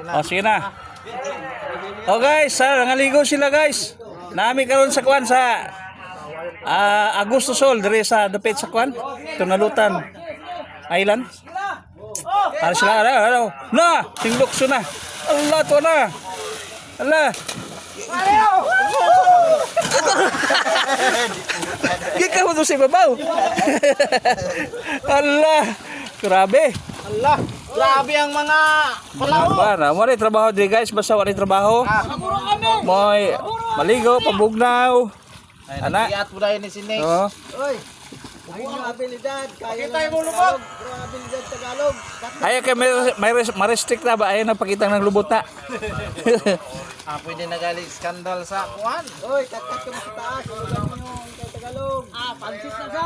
O sige na. O guys, nangaligo sila guys. Nami karon sa kuan sa Agosto Sol dire sa dapit sa kuan. Tunalutan Island. Ano sila ano? Na, tinglokso na. Allah to na. Allah. Gika mo to si babaw. Allah. Grabe. Allah, grabe ang mga palao. Para mo rin trabaho di guys, basta wala trabaho. Moy maligo, pabugnaw. Ana. Iat mo dahil ni Sinex. Oh. Oy. Ang abilidad, kaya tayo mo lubog. Abilidad Tagalog. Ay kay may restrict na ba ay napakita ng lubota. Pwede nagali skandal sa kuan. Oy, kat-kat ka mo sa taas. Ulugan mo yung kay Tagalog. Pansit na siya.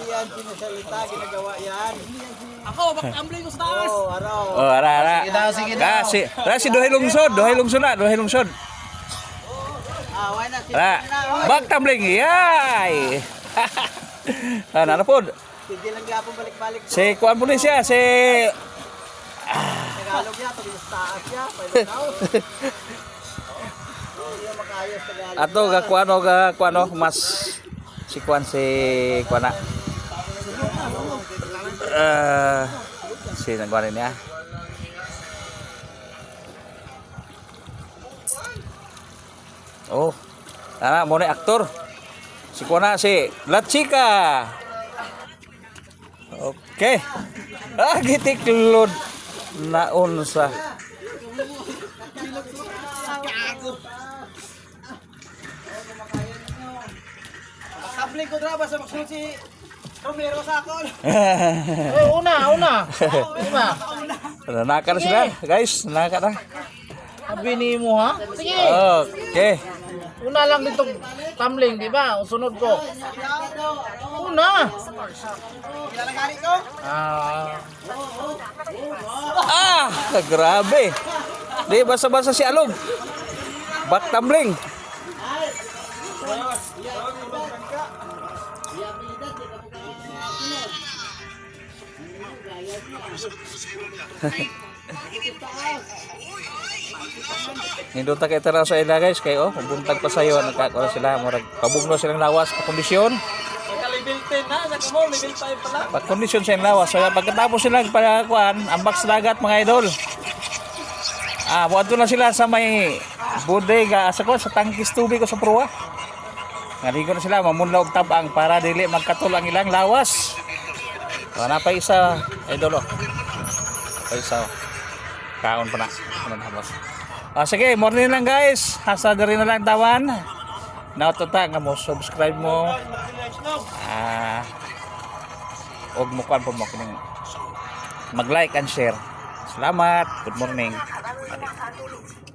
Yan, sinasalita, ginagawa yan. Ako, bakambling ko sa taas. Oh, araw. Oh, ara. Sige na. Kasi duhay lungsod na, duhay lungsod. Why not? Ara. Back tumbling. Yay. Ano po? Hindi lang yapon balik-balik. Si kuan po siya, si Tagalog niya, pag sa taas niya, pwede na. Makayos Tagalog. ato ga kuano mas si kuan na. Si nagkuan niya. Oh. Ana mo ni aktor. Si kuan na si La Chica. Okay. Gitiklod na unsa. Kabling ko draba sa magsunod si Romero sa akon. Una. Diba? Naka na sila, guys. Naka na. Sabi ni mo ha? Sige. Okay. Una lang dito tumbling, di ba? Sunod ko. Una. Grabe. Di basa-basa si Alog. Back tumbling. Nindot kay tara sa ila guys kay buntag pa sayo nagkakaroon sila murag pabugno silang lawas pa kondisyon. Level 10 na, nagmo level 5 pala. Pa kondisyon sa lawas so pagkatapos sila pagkuan ambak sa dagat mga idol. Buhat na sila sa may bodega sa tangkis tubig ko sa proa. Ngaligo na sila mamunlaw og tabang para dili magkatul ang ilang lawas. Wala pa isa idol pa isa. Kaon pa na. Ano hamos. Sige, morning lang guys. Hasa rin na lang tawan. Naututa nga mo subscribe mo. Og mo kan po mo kining mag-like and share. Salamat. Good morning.